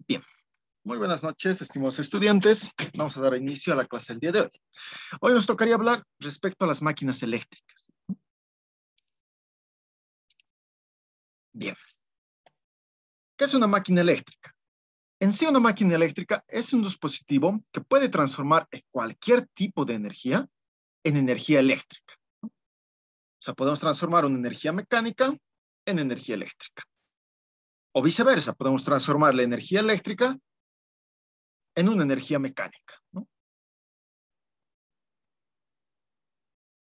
Bien, muy buenas noches, estimados estudiantes. Vamos a dar inicio a la clase del día de hoy. Hoy nos tocaría hablar respecto a las máquinas eléctricas. Bien, ¿qué es una máquina eléctrica? En sí, una máquina eléctrica es un dispositivo que puede transformar cualquier tipo de energía en energía eléctrica. O sea, podemos transformar una energía mecánica en energía eléctrica. O viceversa, podemos transformar la energía eléctrica en una energía mecánica, ¿no?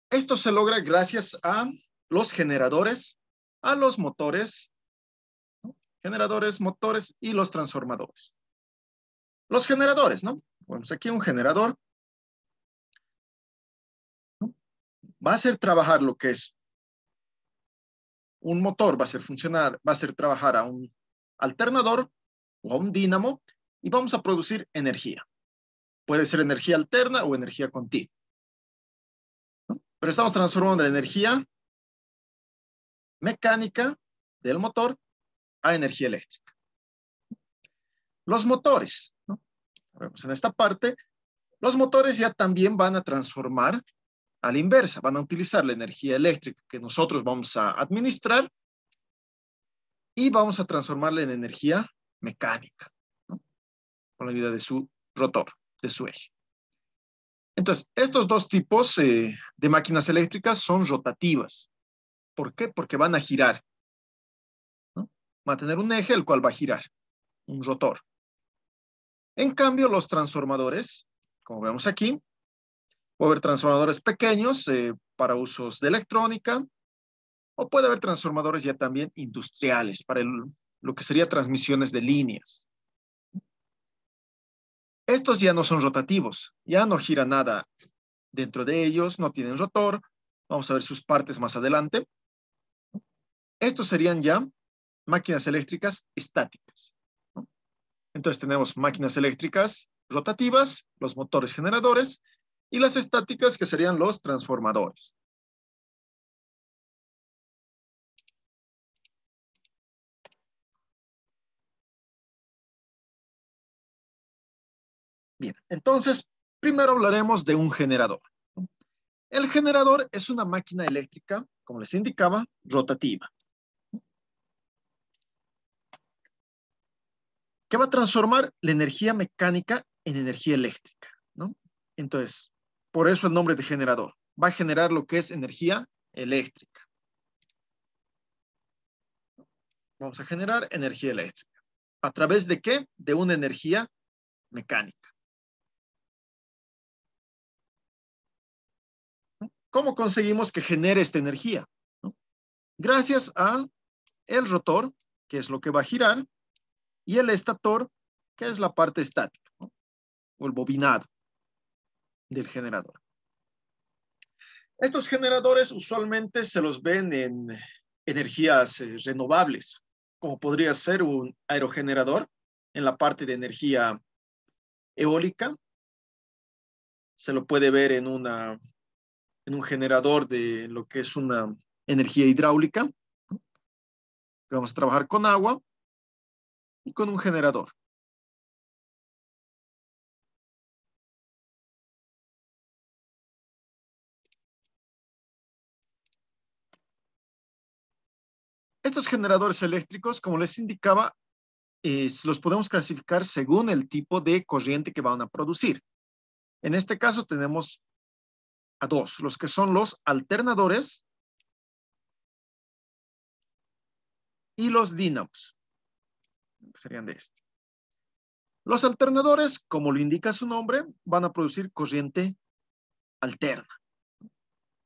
Esto se logra gracias a los generadores, a los motores, ¿no? Generadores, motores y los transformadores. Los generadores, ¿no? Ponemos aquí un generador, ¿no? Va a hacer trabajar lo que es un motor, va a hacer funcionar, va a hacer trabajar a un alternador o a un dínamo y vamos a producir energía. Puede ser energía alterna o energía continua, ¿no? Pero estamos transformando la energía mecánica del motor a energía eléctrica. Los motores, ¿no? Vemos en esta parte, los motores ya también van a transformar a la inversa, van a utilizar la energía eléctrica que nosotros vamos a administrar y vamos a transformarla en energía mecánica, ¿no? Con la ayuda de su rotor, de su eje. Entonces, estos dos tipos de máquinas eléctricas son rotativas. ¿Por qué? Porque van a girar, ¿no? Va a tener un eje el cual va a girar, un rotor. En cambio, los transformadores, como vemos aquí, puede haber transformadores pequeños para usos de electrónica, o puede haber transformadores ya también industriales para lo que sería transmisiones de líneas. Estos ya no son rotativos, ya no gira nada dentro de ellos, no tienen rotor. Vamos a ver sus partes más adelante. Estos serían ya máquinas eléctricas estáticas, ¿no? Entonces tenemos máquinas eléctricas rotativas, los motores generadores, y las estáticas que serían los transformadores. Bien, entonces, primero hablaremos de un generador. El generador es una máquina eléctrica, como les indicaba, rotativa, que va a transformar la energía mecánica en energía eléctrica, ¿no? Entonces, por eso el nombre de generador. Va a generar lo que es energía eléctrica. Vamos a generar energía eléctrica. ¿A través de qué? De una energía mecánica. ¿No? ¿Cómo conseguimos que genere esta energía? ¿No? Gracias a el rotor, que es lo que va a girar, y el estator, que es la parte estática, ¿no? O el bobinado del generador. Estos generadores usualmente se los ven en energías renovables, como podría ser un aerogenerador en la parte de energía eólica. Se lo puede ver en un generador de lo que es una energía hidráulica. Vamos a trabajar con agua y con un generador. Estos generadores eléctricos, como les indicaba, los podemos clasificar según el tipo de corriente que van a producir. En este caso tenemos a dos, los que son los alternadores y los dínamos, que serían de este. Los alternadores, como lo indica su nombre, van a producir corriente alterna.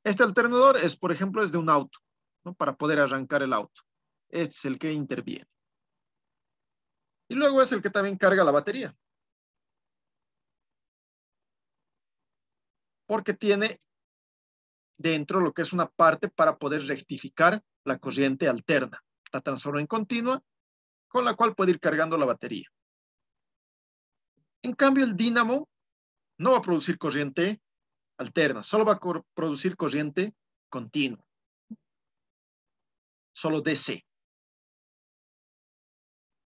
Este alternador es, por ejemplo, es de un auto, ¿no? Para poder arrancar el auto. Este es el que interviene. Y luego es el que también carga la batería, porque tiene dentro lo que es una parte para poder rectificar la corriente alterna. La transforma en continua, con la cual puede ir cargando la batería. En cambio, el dínamo no va a producir corriente alterna, solo va a producir corriente continua, solo DC.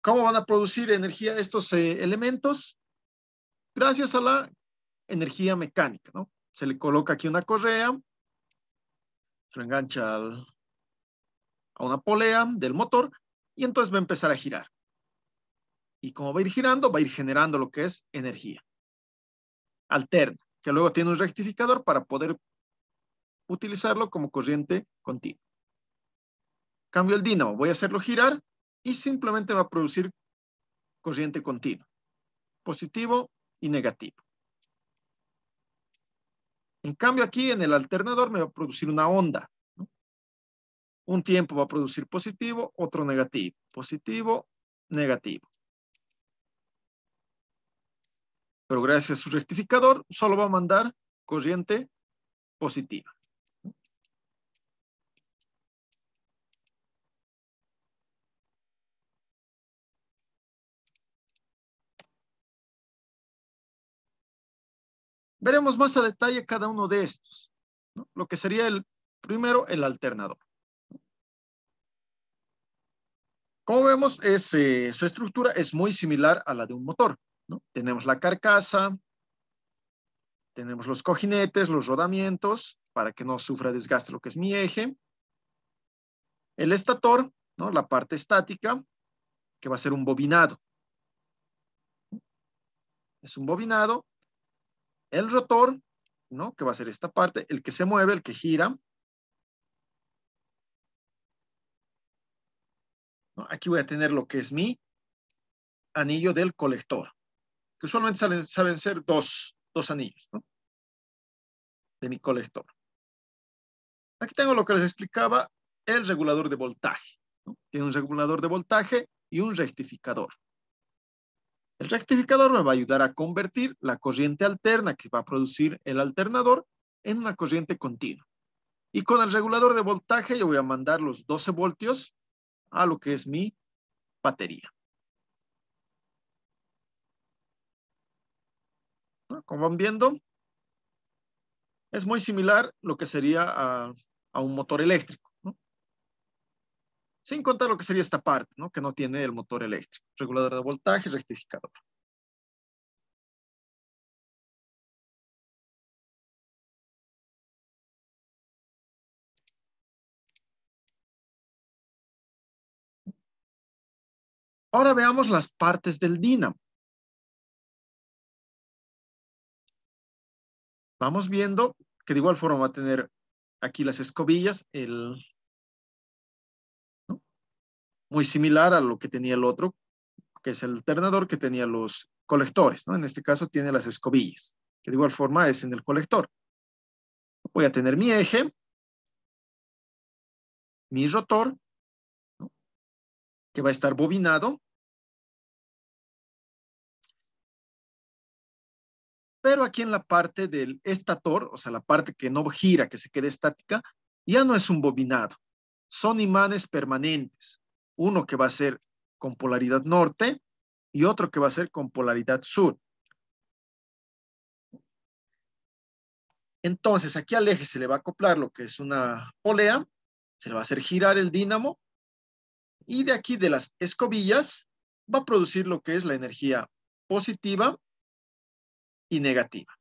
¿Cómo van a producir energía estos elementos? Gracias a la energía mecánica, ¿no? Se le coloca aquí una correa, se lo engancha a una polea del motor y entonces va a empezar a girar. Y como va a ir girando, va a ir generando lo que es energía alterna, que luego tiene un rectificador para poder utilizarlo como corriente continua. Cambio el dínamo, voy a hacerlo girar y simplemente va a producir corriente continua, positivo y negativo. En cambio aquí en el alternador me va a producir una onda, ¿no? Un tiempo va a producir positivo, otro negativo, positivo, negativo. Pero gracias a su rectificador solo va a mandar corriente positiva. Veremos más a detalle cada uno de estos, ¿no? Lo que sería primero el alternador. Como vemos, su estructura es muy similar a la de un motor, ¿no? Tenemos la carcasa, tenemos los cojinetes, los rodamientos, para que no sufra desgaste lo que es mi eje. El estator, ¿no? La parte estática, que va a ser un bobinado. Es un bobinado. El rotor, ¿no? Que va a ser esta parte, el que se mueve, el que gira. ¿No? Aquí voy a tener lo que es mi anillo del colector, que usualmente saben ser dos anillos, ¿no? De mi colector. Aquí tengo lo que les explicaba, el regulador de voltaje, ¿no? Tiene un regulador de voltaje y un rectificador. El rectificador me va a ayudar a convertir la corriente alterna que va a producir el alternador en una corriente continua. Y con el regulador de voltaje yo voy a mandar los 12 voltios a lo que es mi batería. ¿No? Como van viendo, es muy similar lo que sería a un motor eléctrico, ¿no? Sin contar lo que sería esta parte, ¿no? Que no tiene el motor eléctrico. Regulador de voltaje, rectificador. Ahora veamos las partes del dínamo. Vamos viendo que de igual forma va a tener aquí las escobillas, ¿no? Muy similar a lo que tenía el otro, que es el alternador que tenía los colectores, ¿no? En este caso tiene las escobillas, que de igual forma es en el colector. Voy a tener mi eje, mi rotor, ¿no? Que va a estar bobinado, pero aquí en la parte del estator, o sea, la parte que no gira, que se quede estática, ya no es un bobinado, son imanes permanentes. Uno que va a ser con polaridad norte y otro que va a ser con polaridad sur. Entonces, aquí al eje se le va a acoplar lo que es una polea, se le va a hacer girar el dínamo y de aquí de las escobillas va a producir lo que es la energía positiva y negativa.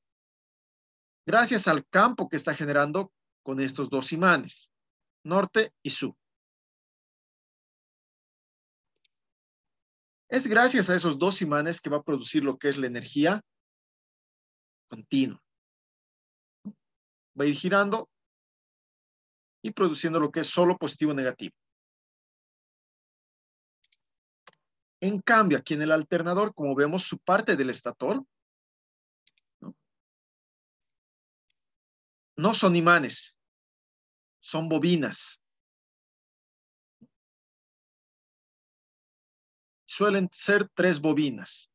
Gracias al campo que está generando con estos dos imanes, norte y sur. Es gracias a esos dos imanes que va a producir lo que es la energía continua. Va a ir girando y produciendo lo que es solo positivo o negativo. En cambio, aquí en el alternador, como vemos su parte del estator, ¿no? No son imanes, son bobinas. Suelen ser 3 bobinas,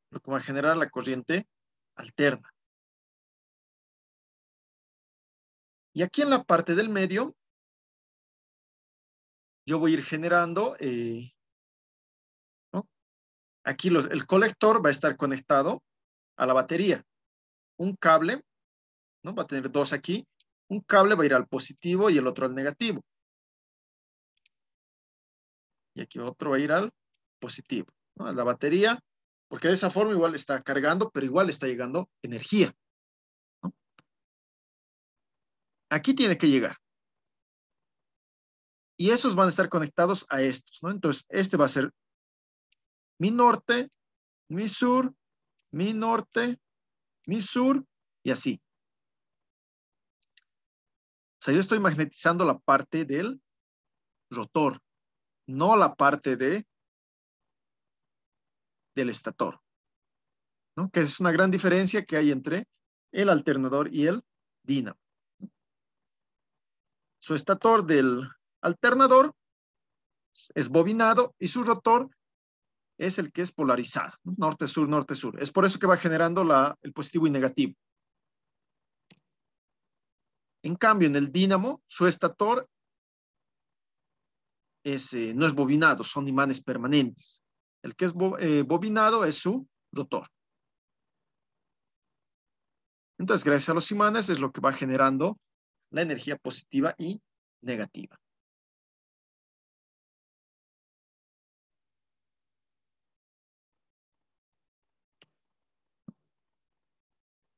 lo que va a generar la corriente alterna. Y aquí en la parte del medio, yo voy a ir generando, ¿no? Aquí el colector va a estar conectado a la batería. Un cable, ¿no? Va a tener dos aquí. Un cable va a ir al positivo y el otro al negativo. y aquí otro va a ir al positivo, ¿no? A la batería, porque de esa forma igual está cargando, pero igual está llegando energía, ¿no? Aquí tiene que llegar. Y esos van a estar conectados a estos, ¿no? Entonces, este va a ser mi norte, mi sur, mi norte, mi sur, y así. O sea, yo estoy magnetizando la parte del rotor, no la parte del estator, ¿no? Que es una gran diferencia que hay entre el alternador y el dínamo. Su estator del alternador es bobinado y su rotor es el que es polarizado, ¿no? Norte-sur, norte-sur. Es por eso que va generando el positivo y negativo. En cambio, en el dínamo, su estator no es bobinado, son imanes permanentes. El que es bobinado es su rotor. Entonces, gracias a los imanes es lo que va generando la energía positiva y negativa.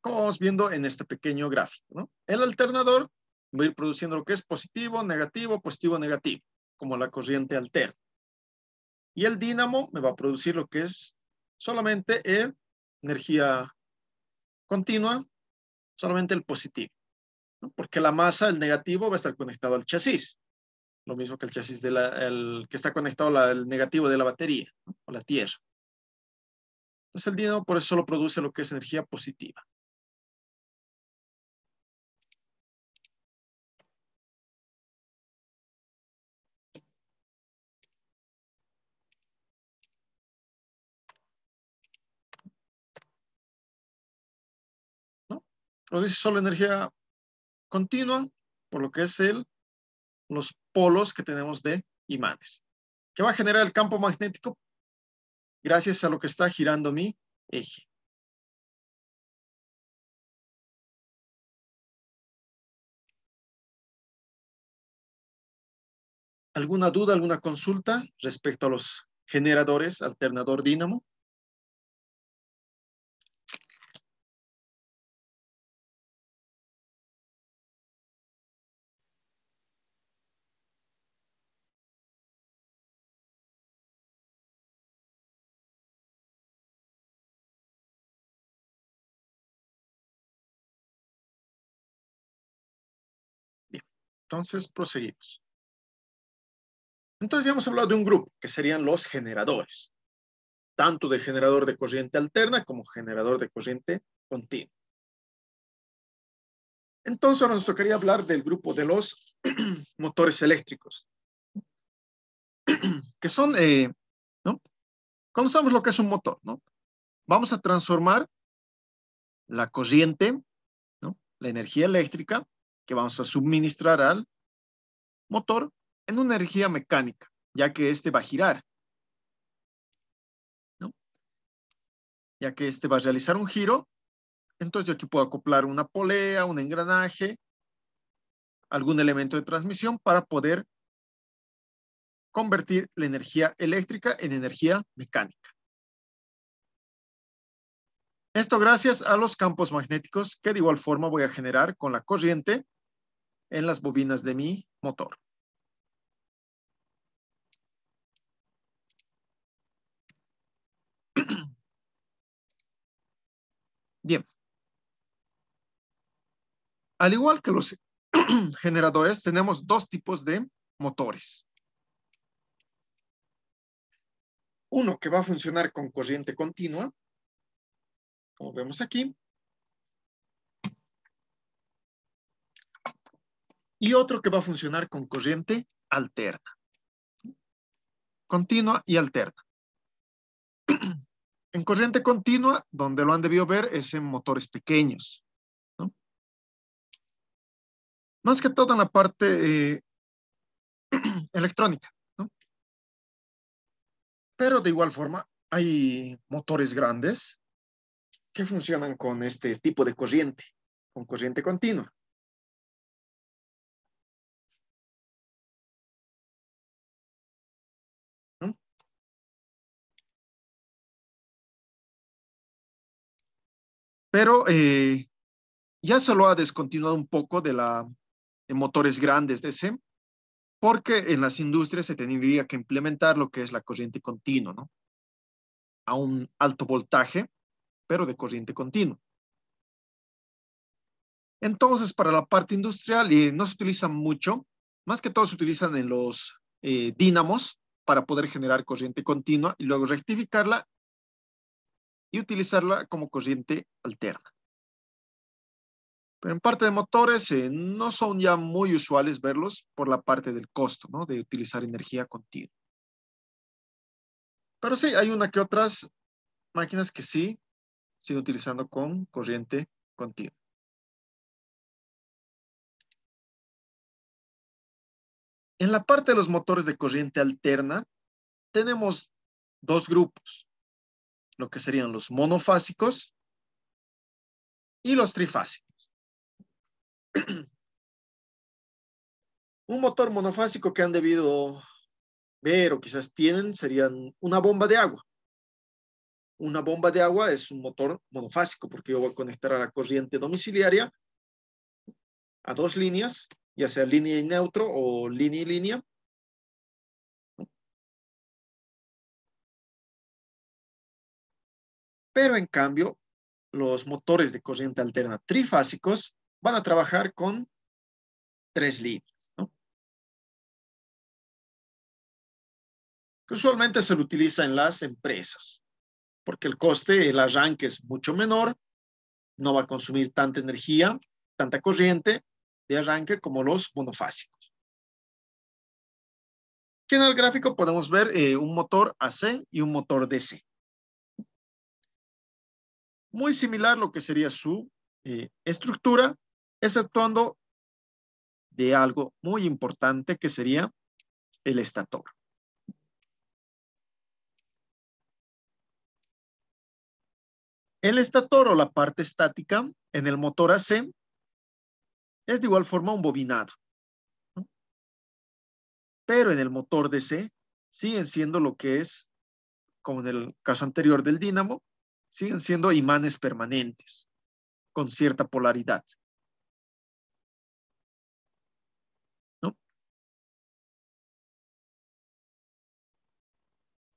Como vamos viendo en este pequeño gráfico, ¿no? El alternador va a ir produciendo lo que es positivo, negativo, negativo, como la corriente alterna. Y el dínamo me va a producir lo que es solamente energía continua, solamente el positivo, ¿no? Porque la masa, el negativo, va a estar conectado al chasis. Lo mismo que el chasis el que está conectado al negativo de la batería, ¿no? O la tierra. Entonces el dínamo por eso solo produce lo que es energía positiva. ¿No? Produce solo energía continua, por lo que es los polos que tenemos de imanes, que va a generar el campo magnético gracias a lo que está girando mi eje. ¿Alguna duda, alguna consulta respecto a los generadores alternador dínamo? Bien, entonces proseguimos. Entonces ya hemos hablado de un grupo, que serían los generadores, tanto de generador de corriente alterna como generador de corriente continua. Entonces ahora nos tocaría hablar del grupo de los motores eléctricos, que son, ¿no? Conocemos lo que es un motor, ¿no? Vamos a transformar la corriente, ¿no? La energía eléctrica que vamos a suministrar al motor en una energía mecánica, ya que este va a girar, ¿no? Ya que este va a realizar un giro, entonces yo aquí puedo acoplar una polea, un engranaje, algún elemento de transmisión para poder convertir la energía eléctrica en energía mecánica. Esto gracias a los campos magnéticos que de igual forma voy a generar con la corriente en las bobinas de mi motor. Bien. Al igual que los generadores, tenemos dos tipos de motores. Uno que va a funcionar con corriente continua, como vemos aquí, y otro que va a funcionar con corriente alterna, continua y alterna. En corriente continua, donde lo han debido ver, es en motores pequeños, ¿no? Más que todo en la parte electrónica, ¿no? Pero de igual forma, hay motores grandes que funcionan con este tipo de corriente, con corriente continua. pero ya se lo ha descontinuado un poco de motores grandes DC, porque en las industrias se tendría que implementar lo que es la corriente continua, ¿no? A un alto voltaje, pero de corriente continua. Entonces, para la parte industrial no se utilizan mucho, más que todo se utilizan en los dínamos para poder generar corriente continua y luego rectificarla y utilizarla como corriente alterna. Pero en parte de motores no son ya muy usuales verlos por la parte del costo, ¿no? De utilizar energía continua. Pero sí, hay una que otras máquinas que sí siguen utilizando con corriente continua. En la parte de los motores de corriente alterna, tenemos dos grupos, lo que serían los monofásicos y los trifásicos. Un motor monofásico que han debido ver o quizás tienen serían una bomba de agua. Una bomba de agua es un motor monofásico porque yo voy a conectar a la corriente domiciliaria a dos líneas, ya sea línea y neutro o línea y línea. Pero en cambio, los motores de corriente alterna trifásicos van a trabajar con tres líneas, ¿no? Que usualmente se lo utiliza en las empresas, porque el coste, el arranque es mucho menor, no va a consumir tanta energía, tanta corriente de arranque como los monofásicos. Aquí en el gráfico podemos ver un motor AC y un motor DC. Muy similar lo que sería su estructura, exceptuando de algo muy importante que sería el estator. El estator o la parte estática en el motor AC es de igual forma un bobinado, ¿no? Pero en el motor DC siguen siendo lo que es, como en el caso anterior del dínamo, siguen siendo imanes permanentes con cierta polaridad, ¿no?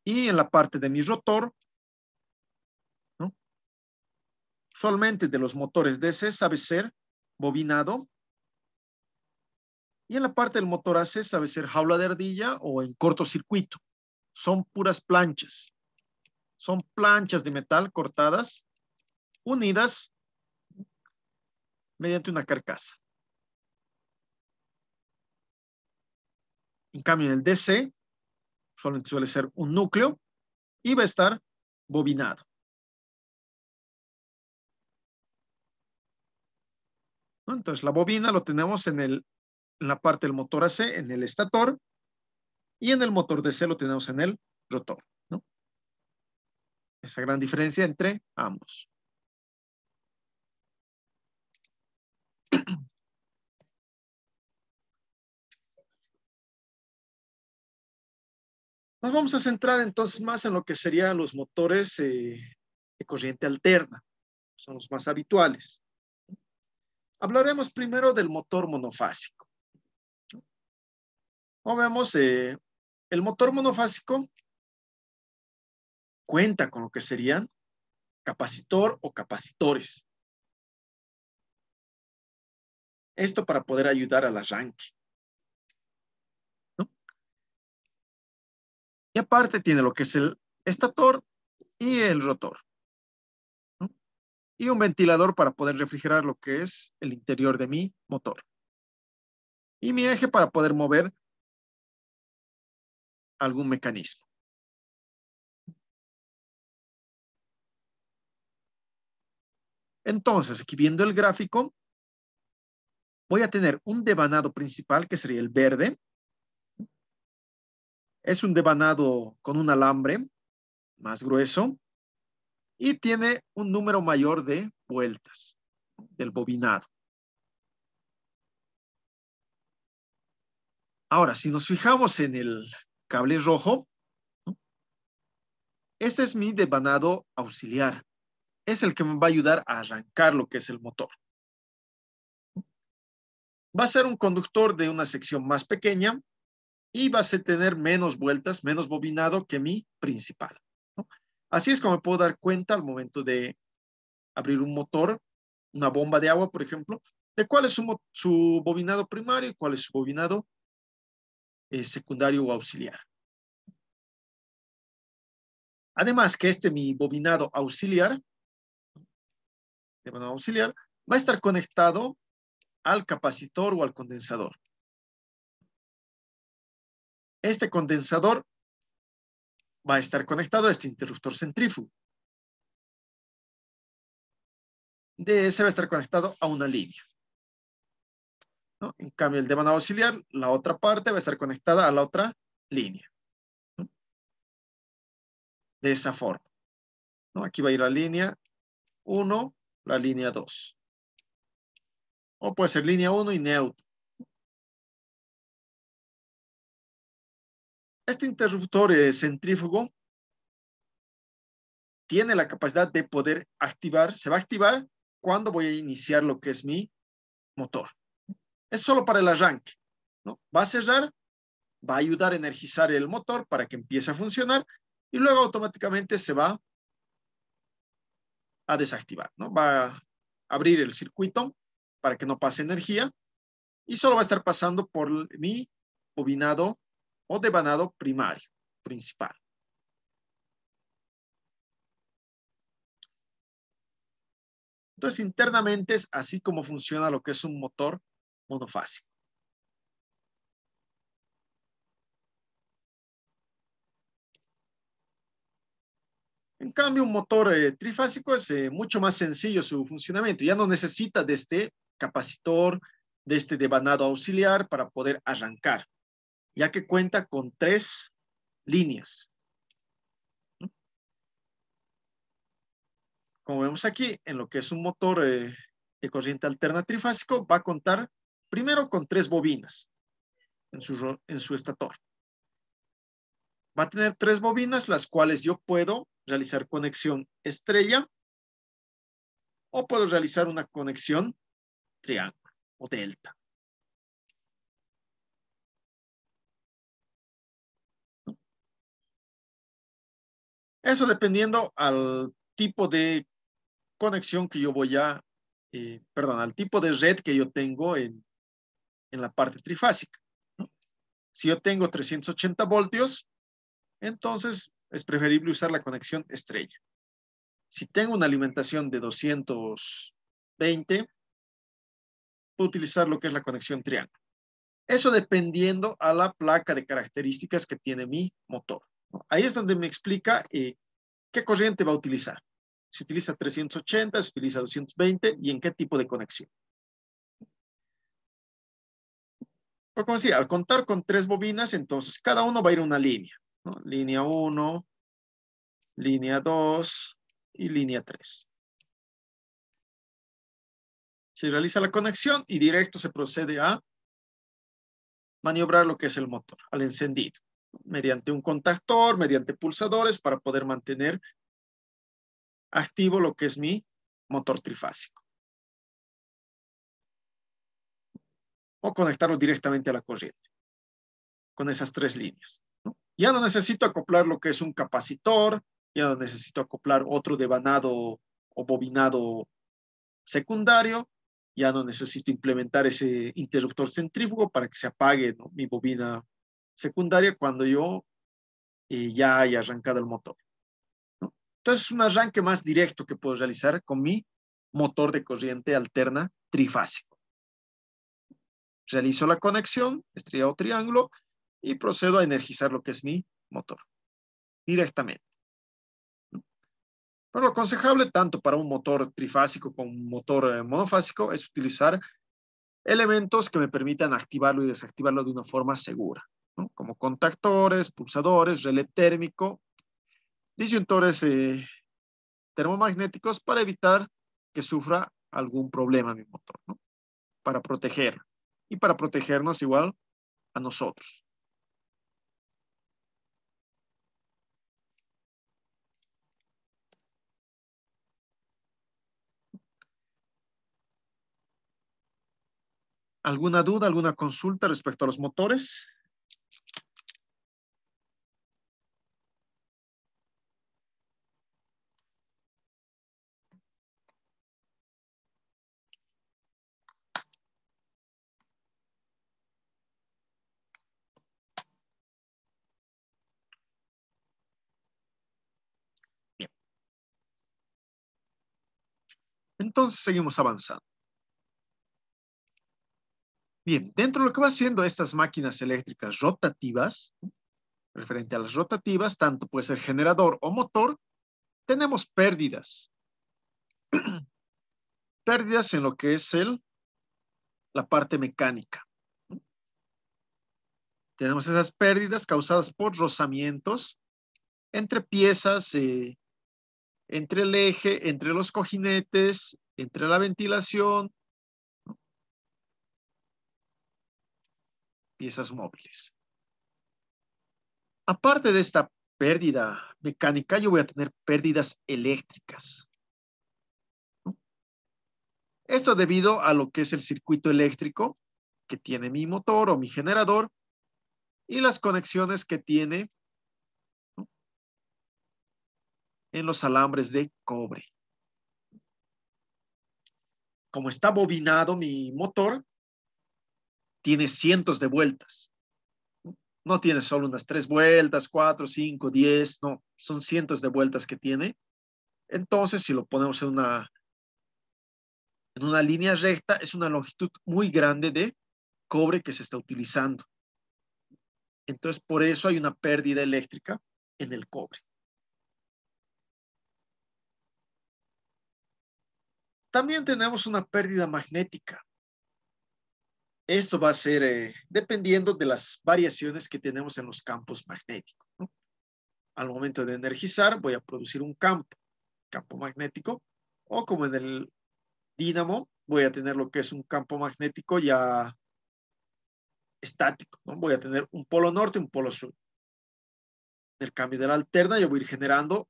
Y en la parte de mi rotor, ¿no? Usualmente de los motores DC sabe ser bobinado. Y en la parte del motor AC sabe ser jaula de ardilla o en cortocircuito. Son puras planchas. Son planchas de metal cortadas, unidas mediante una carcasa. En cambio, en el DC, solamente suele ser un núcleo y va a estar bobinado. ¿No? Entonces, la bobina lo tenemos en la parte del motor AC, en el estator, y en el motor DC lo tenemos en el rotor, ¿no? Esa gran diferencia entre ambos. Nos vamos a centrar entonces más en lo que serían los motores de corriente alterna. Son los más habituales. Hablaremos primero del motor monofásico. Como vemos, el motor monofásico cuenta con lo que serían capacitor o capacitores. Esto para poder ayudar al arranque, ¿no? Y aparte tiene lo que es el estator y el rotor, ¿no? Y un ventilador para poder refrigerar lo que es el interior de mi motor. Y mi eje para poder mover algún mecanismo. Entonces, aquí viendo el gráfico, voy a tener un devanado principal que sería el verde. Es un devanado con un alambre más grueso y tiene un número mayor de vueltas del bobinado. Ahora, si nos fijamos en el cable rojo, ¿no? Este es mi devanado auxiliar. es el que me va a ayudar a arrancar lo que es el motor. Va a ser un conductor de una sección más pequeña y va a tener menos vueltas, menos bobinado que mi principal, ¿no? Así es como me puedo dar cuenta al momento de abrir un motor, una bomba de agua, por ejemplo, de cuál es su bobinado primario y cuál es su bobinado secundario o auxiliar. Además que mi bobinado auxiliar, va a estar conectado al capacitor o al condensador. Este condensador va a estar conectado a este interruptor centrífugo. De ese va a estar conectado a una línea, ¿no? En cambio, el devanado auxiliar, la otra parte va a estar conectada a la otra línea, ¿no? De esa forma, ¿no? Aquí va a ir la línea 1, la línea 2. O puede ser línea 1 y neutro. Este interruptor centrífugo tiene la capacidad de poder activar, se va a activar cuando voy a iniciar lo que es mi motor. Es solo para el arranque, ¿no? Va a cerrar, va a ayudar a energizar el motor para que empiece a funcionar y luego automáticamente se va a desactivar, ¿no? Va a abrir el circuito para que no pase energía y solo va a estar pasando por mi bobinado o devanado primario, principal. Entonces, internamente es así como funciona lo que es un motor monofásico. En cambio, un motor trifásico es mucho más sencillo su funcionamiento. Ya no necesita de este capacitor, de este devanado auxiliar para poder arrancar, ya que cuenta con 3 líneas. Como vemos aquí, en lo que es un motor de corriente alterna trifásico, va a contar primero con 3 bobinas en su estator. Va a tener 3 bobinas, las cuales yo puedo realizar conexión estrella o puedo realizar una conexión triángulo o delta. Eso dependiendo al tipo de conexión que yo voy a, al tipo de red que yo tengo en la parte trifásica, ¿no? Si yo tengo 380 voltios, entonces es preferible usar la conexión estrella. Si tengo una alimentación de 220, puedo utilizar lo que es la conexión triángulo. Eso dependiendo a la placa de características que tiene mi motor, ¿no? Ahí es donde me explica qué corriente va a utilizar. Si utiliza 380, si utiliza 220 y en qué tipo de conexión. Pues como decía, al contar con 3 bobinas, entonces cada uno va a ir a una línea, ¿no? Línea 1, línea 2 y línea 3. Se realiza la conexión y directo se procede a maniobrar lo que es el motor, al encendido, mediante un contactor, mediante pulsadores para poder mantener activo lo que es mi motor trifásico. O conectarlo directamente a la corriente con esas 3 líneas, ¿no? Ya no necesito acoplar lo que es un capacitor, ya no necesito acoplar otro devanado o bobinado secundario, ya no necesito implementar ese interruptor centrífugo para que se apague, ¿no?, mi bobina secundaria cuando yo ya haya arrancado el motor, ¿no? Entonces es un arranque más directo que puedo realizar con mi motor de corriente alterna trifásico. Realizo la conexión, estrella o triángulo, y procedo a energizar lo que es mi motor directamente. Pero lo aconsejable tanto para un motor trifásico como un motor monofásico es utilizar elementos que me permitan activarlo y desactivarlo de una forma segura, ¿no? Como contactores, pulsadores, relé térmico, disyuntores termomagnéticos para evitar que sufra algún problema mi motor, ¿no? Para proteger y para protegernos igual a nosotros. ¿Alguna duda, alguna consulta respecto a los motores? Bien. Entonces seguimos avanzando. Bien, dentro de lo que va haciendo estas máquinas eléctricas rotativas, referente a las rotativas, tanto puede ser generador o motor, tenemos pérdidas. Pérdidas en lo que es la parte mecánica. Tenemos esas pérdidas causadas por rozamientos entre piezas, entre el eje, entre los cojinetes, entre la ventilación, piezas móviles. Aparte de esta pérdida mecánica, yo voy a tener pérdidas eléctricas. Esto debido a lo que es el circuito eléctrico que tiene mi motor o mi generador y las conexiones que tiene, ¿no?, en los alambres de cobre. Como está bobinado mi motor, tiene cientos de vueltas. No tiene solo unas 3 vueltas, 4, 5, 10, no, son cientos de vueltas que tiene. Entonces, si lo ponemos en una línea recta, es una longitud muy grande de cobre que se está utilizando. Entonces, por eso hay una pérdida eléctrica en el cobre. También tenemos una pérdida magnética. Esto va a ser dependiendo de las variaciones que tenemos en los campos magnéticos, ¿no? Al momento de energizar, voy a producir un campo magnético, o como en el dínamo, voy a tener lo que es un campo magnético ya estático, ¿no? Voy a tener un polo norte y un polo sur. En el cambio de la alterna, yo voy a ir generando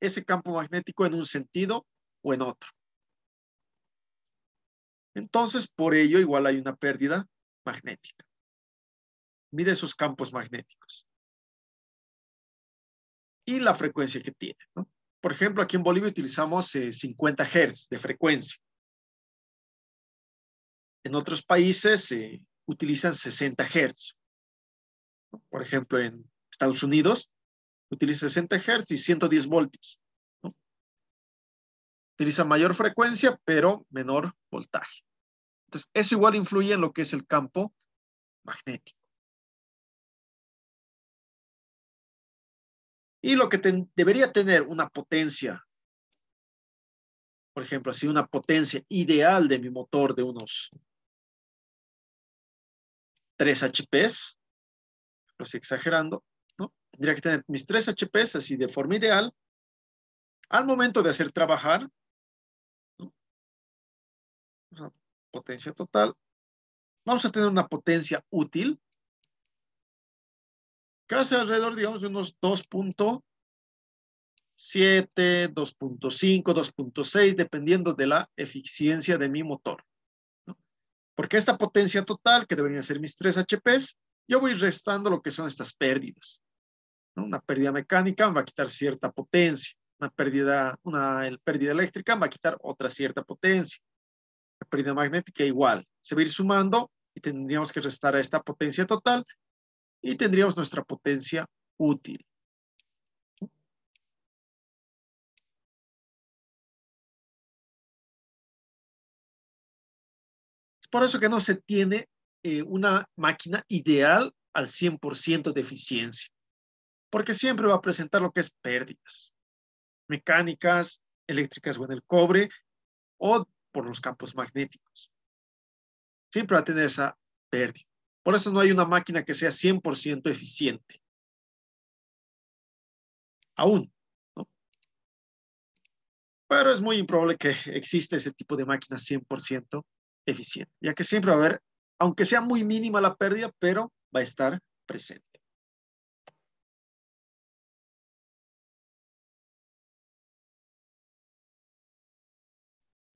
ese campo magnético en un sentido o en otro. Entonces, por ello, igual hay una pérdida magnética. Mide esos campos magnéticos y la frecuencia que tiene, ¿no? Por ejemplo, aquí en Bolivia utilizamos 50 Hz de frecuencia. En otros países utilizan 60 Hz. Por ejemplo, en Estados Unidos utiliza 60 Hz y 110 voltios, ¿no? Utiliza mayor frecuencia, pero menor voltaje. Entonces, eso igual influye en lo que es el campo magnético. Y lo que debería tener una potencia, por ejemplo, así una potencia ideal de mi motor de unos 3 HPs, lo estoy exagerando, ¿no? Tendría que tener mis 3 HPs así de forma ideal al momento de hacer trabajar, ¿no?, o sea, potencia total. Vamos a tener una potencia útil que va a ser alrededor, digamos, de unos 2.7, 2.5, 2.6, dependiendo de la eficiencia de mi motor, ¿no? Porque esta potencia total, que deberían ser mis 3 HPs, yo voy restando lo que son estas pérdidas, ¿no? Una pérdida mecánica me va a quitar cierta potencia, el pérdida eléctrica me va a quitar otra cierta potencia, la pérdida magnética igual, se va a ir sumando y tendríamos que restar a esta potencia total y tendríamos nuestra potencia útil. Es por eso que no se tiene una máquina ideal al 100% de eficiencia, porque siempre va a presentar lo que es pérdidas mecánicas, eléctricas o en el cobre o por los campos magnéticos. Siempre va a tener esa pérdida. Por eso no hay una máquina que sea 100% eficiente. Aún, ¿no? Pero es muy improbable que exista ese tipo de máquinas 100% eficiente, ya que siempre va a haber, aunque sea muy mínima la pérdida, pero va a estar presente.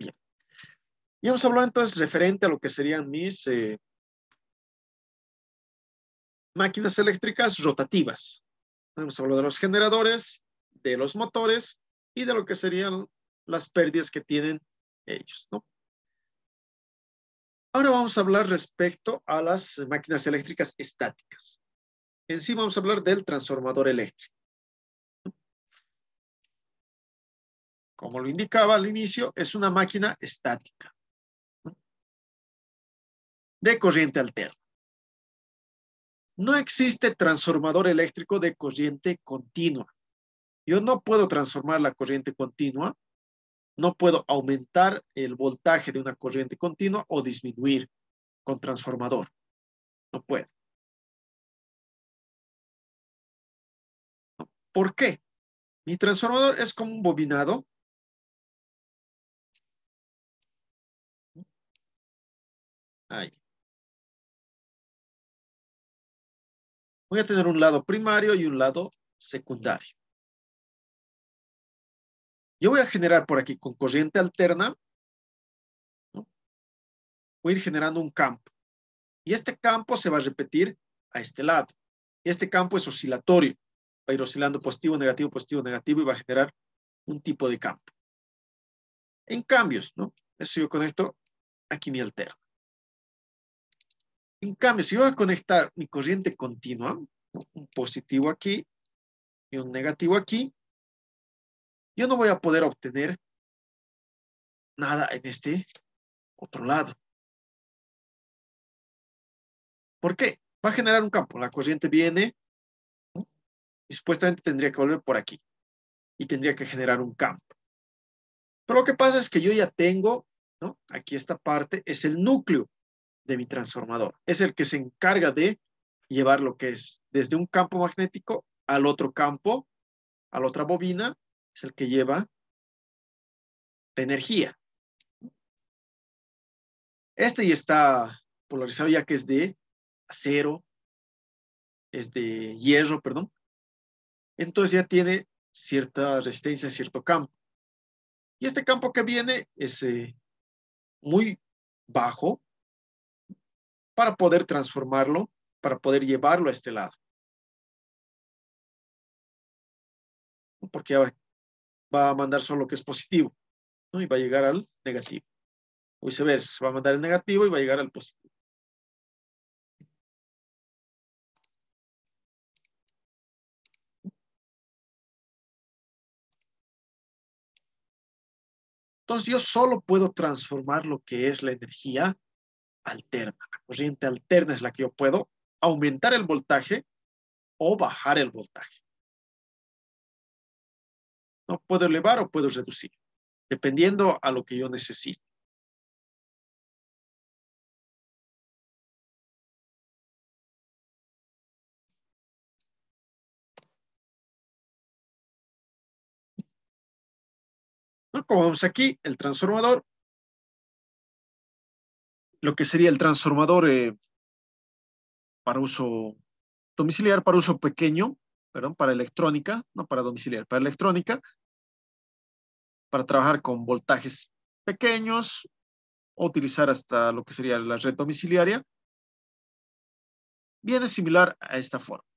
Bien. Y hemos hablado entonces referente a lo que serían mis máquinas eléctricas rotativas. Hemos hablado de los generadores, de los motores y de lo que serían las pérdidas que tienen ellos, ¿no? Ahora vamos a hablar respecto a las máquinas eléctricas estáticas. En sí vamos a hablar del transformador eléctrico. Como lo indicaba al inicio, es una máquina estática, ¿no? De corriente alterna. No existe transformador eléctrico de corriente continua. Yo no puedo transformar la corriente continua, no puedo aumentar el voltaje de una corriente continua o disminuir con transformador. No puedo. ¿Por qué? Mi transformador es como un bobinado. Ahí. Voy a tener un lado primario y un lado secundario. Yo voy a generar por aquí con corriente alterna, ¿no? Voy a ir generando un campo. Y este campo se va a repetir a este lado. Este campo es oscilatorio. Va a ir oscilando positivo, negativo y va a generar un tipo de campo. En cambios, ¿no? Eso yo conecto aquí mi alterna. En cambio, si voy a conectar mi corriente continua, ¿no? Un positivo aquí y un negativo aquí, yo no voy a poder obtener nada en este otro lado. ¿Por qué? Va a generar un campo. La corriente viene, ¿no? Y supuestamente tendría que volver por aquí. Y tendría que generar un campo. Pero lo que pasa es que yo ya tengo, ¿no? Aquí esta parte es el núcleo de mi transformador. Es el que se encarga de llevar lo que es desde un campo magnético al otro campo, a la otra bobina, es el que lleva la energía. Este ya está polarizado ya que es de acero, es de hierro, perdón. Entonces ya tiene cierta resistencia, cierto campo. Y este campo que viene es muy bajo para poder transformarlo, para poder llevarlo a este lado. Porque va a mandar solo lo que es positivo, ¿no? Y va a llegar al negativo. O viceversa, va a mandar el negativo y va a llegar al positivo. Entonces yo solo puedo transformar lo que es la energía alterna. La corriente alterna es la que yo puedo aumentar el voltaje o bajar el voltaje. No puedo elevar o puedo reducir, dependiendo a lo que yo necesite. ¿No? Como vemos aquí, el transformador, lo que sería el transformador para uso domiciliar, para uso pequeño, perdón, para electrónica, no para domiciliar, para electrónica, para trabajar con voltajes pequeños o utilizar hasta lo que sería la red domiciliaria, viene similar a esta forma.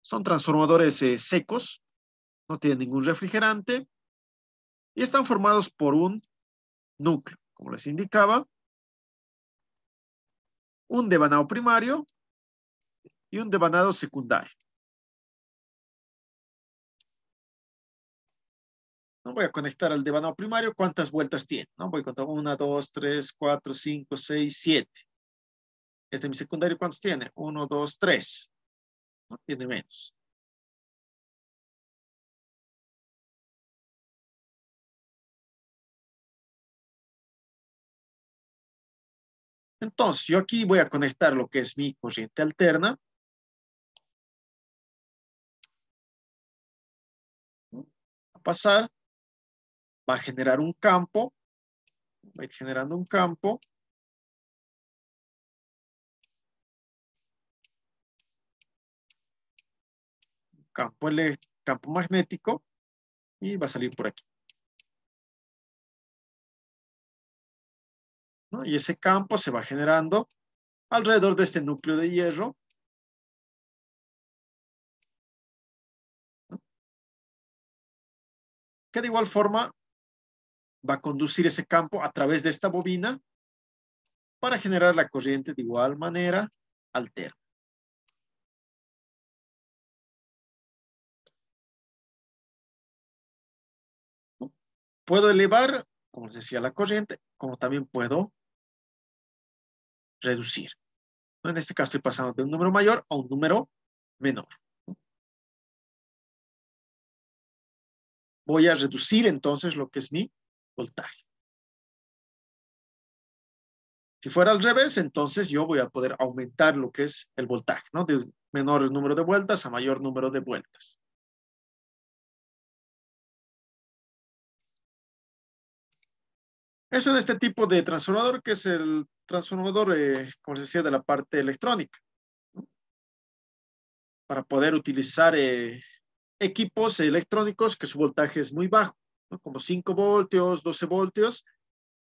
Son transformadores secos, no tienen ningún refrigerante y están formados por un núcleo, como les indicaba, un devanado primario y un devanado secundario. No voy a conectar al devanado primario. ¿Cuántas vueltas tiene? No voy a contar 1, 2, 3, 4, 5, 6, 7. Este mi secundario, ¿cuántos tiene? 1, 2, 3. No tiene menos. Entonces, yo aquí voy a conectar lo que es mi corriente alterna. ¿No? Va a pasar, va a generar un campo, va a ir generando un campo. Campo magnético y va a salir por aquí. ¿no? Y ese campo se va generando alrededor de este núcleo de hierro, ¿no? Que de igual forma va a conducir ese campo a través de esta bobina para generar la corriente de igual manera alterna. ¿No? Puedo elevar, como les decía, la corriente, como también puedo reducir, ¿no? En este caso estoy pasando de un número mayor a un número menor, ¿no? Voy a reducir entonces lo que es mi voltaje. Si fuera al revés, entonces yo voy a poder aumentar lo que es el voltaje, ¿no? De menor número de vueltas a mayor número de vueltas. Eso en este tipo de transformador, que es el transformador, como les decía, de la parte electrónica, ¿no? Para poder utilizar equipos electrónicos que su voltaje es muy bajo, ¿no? Como 5 voltios, 12 voltios,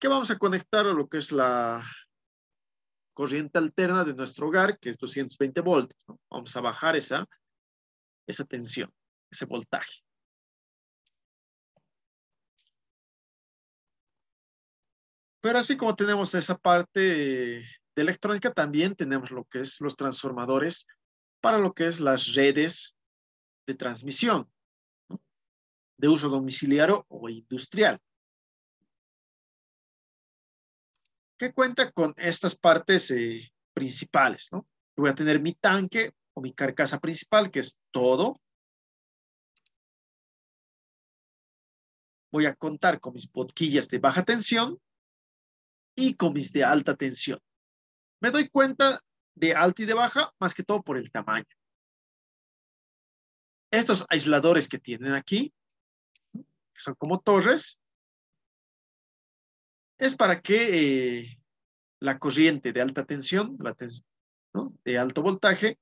que vamos a conectar a lo que es la corriente alterna de nuestro hogar, que es 220 voltios, ¿no? Vamos a bajar esa tensión, ese voltaje. Pero así como tenemos esa parte de electrónica, también tenemos lo que es los transformadores para lo que es las redes de transmisión, ¿no? De uso domiciliario o industrial, que cuenta con estas partes principales, ¿no? Voy a tener mi tanque o mi carcasa principal, que es todo. Voy a contar con mis boquillas de baja tensión y con mis de alta tensión. Me doy cuenta de alta y de baja, más que todo por el tamaño. Estos aisladores que tienen aquí, que son como torres, es para que la corriente de alta tensión, ¿no? De alto voltaje,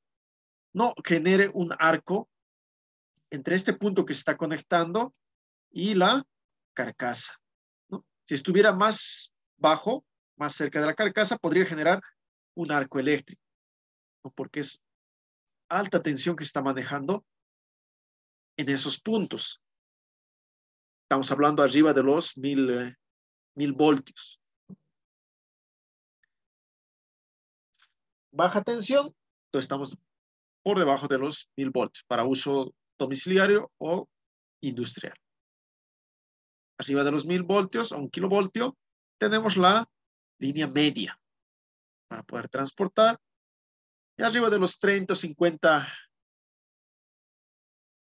no genere un arco entre este punto que se está conectando y la carcasa, ¿no? Si estuviera más bajo, más cerca de la carcasa, podría generar un arco eléctrico, ¿no? Porque es alta tensión que se está manejando en esos puntos. Estamos hablando arriba de los 1000 voltios. Baja tensión, entonces estamos por debajo de los 1000 voltios para uso domiciliario o industrial. Arriba de los 1000 voltios a 1 kilovoltio, tenemos la línea media para poder transportar. Y arriba de los 30 o 50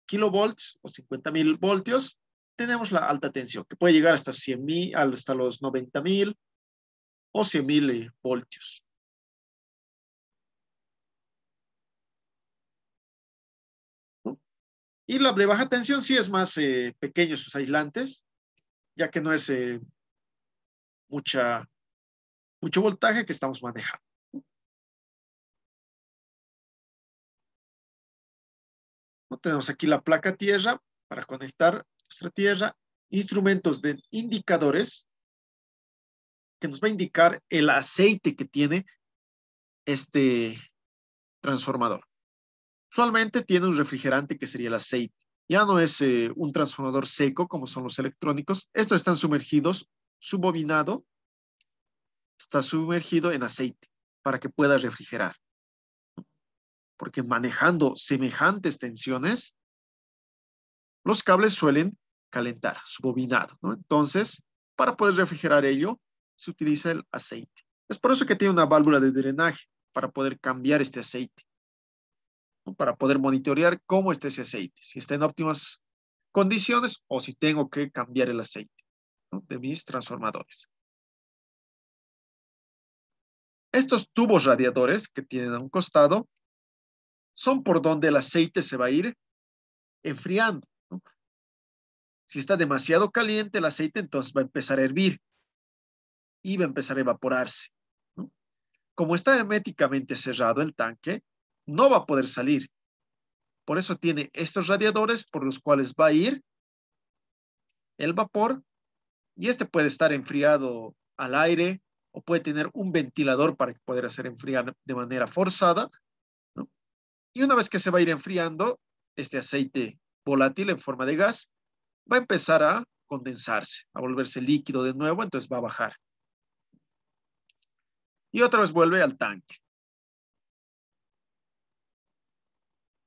kilovolts o 50.000 voltios, tenemos la alta tensión, que puede llegar hasta 100.000, hasta los 90.000 o 100.000 voltios. ¿No? Y la de baja tensión sí es más pequeño sus aislantes, ya que no es mucho voltaje que estamos manejando. ¿No? Tenemos aquí la placa tierra para conectar nuestra tierra, instrumentos de indicadores que nos va a indicar el aceite que tiene este transformador. Usualmente tiene un refrigerante que sería el aceite. Ya no es un transformador seco como son los electrónicos. Estos están sumergidos, su bobinado está sumergido en aceite para que pueda refrigerar. Porque manejando semejantes tensiones, los cables suelen calentar su bobinado, ¿no? Entonces, para poder refrigerar ello, se utiliza el aceite. Es por eso que tiene una válvula de drenaje para poder cambiar este aceite, ¿no? Para poder monitorear cómo está ese aceite, si está en óptimas condiciones o si tengo que cambiar el aceite, ¿no? De mis transformadores. Estos tubos radiadores que tienen a un costado son por donde el aceite se va a ir enfriando, ¿no? Si está demasiado caliente el aceite, entonces va a empezar a hervir y va a empezar a evaporarse, ¿no? Como está herméticamente cerrado el tanque, no va a poder salir. Por eso tiene estos radiadores por los cuales va a ir el vapor y este puede estar enfriado al aire o puede tener un ventilador para poder hacer enfriar de manera forzada, ¿no? Y una vez que se va a ir enfriando, este aceite volátil en forma de gas va a empezar a condensarse, a volverse líquido de nuevo, entonces va a bajar. Y otra vez vuelve al tanque,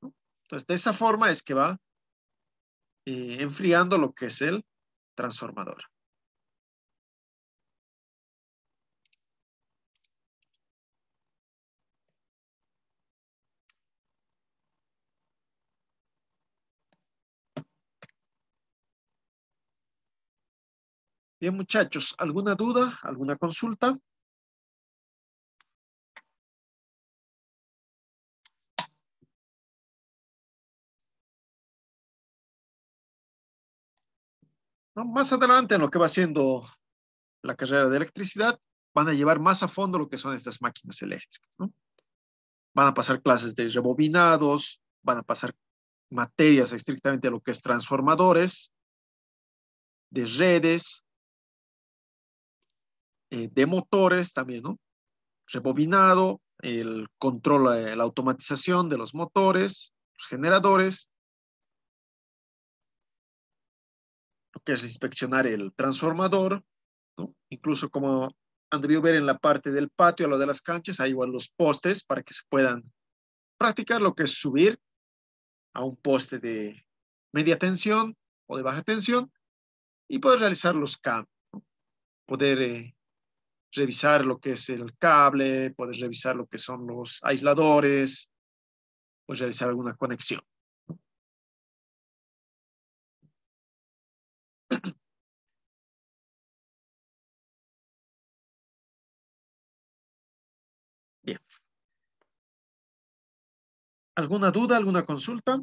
¿no? Entonces, de esa forma es que va enfriando lo que es el transformador. Bien, muchachos, ¿alguna duda? ¿Alguna consulta? ¿No? Más adelante, en lo que va siendo la carrera de electricidad, van a llevar más a fondo lo que son estas máquinas eléctricas, ¿no? Van a pasar clases de rebobinados, van a pasar materias estrictamente a lo que es transformadores, de redes, de motores también, ¿no? Rebobinado, el control, la automatización de los motores, los generadores, lo que es inspeccionar el transformador, ¿no? Incluso como han debido ver en la parte del patio, a lo de las canchas, hay igual los postes para que se puedan practicar lo que es subir a un poste de media tensión o de baja tensión y poder realizar los cambios, ¿no? Poder revisar lo que es el cable, poder revisar lo que son los aisladores, pues realizar alguna conexión. Bien. ¿Alguna duda, alguna consulta?